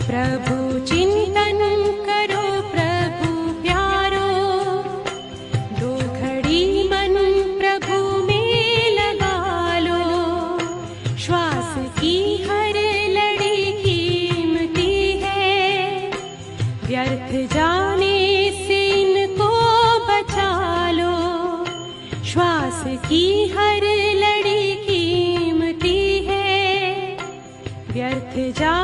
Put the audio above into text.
प्रभु चिंतन करो प्रभु प्यारो, दो घड़ी मन प्रभु में लगा लो। श्वास की हर लड़ी कीमती है, व्यर्थ जाने से इनको बचा लो। श्वास की हर लड़ी कीमती है, व्यर्थ जा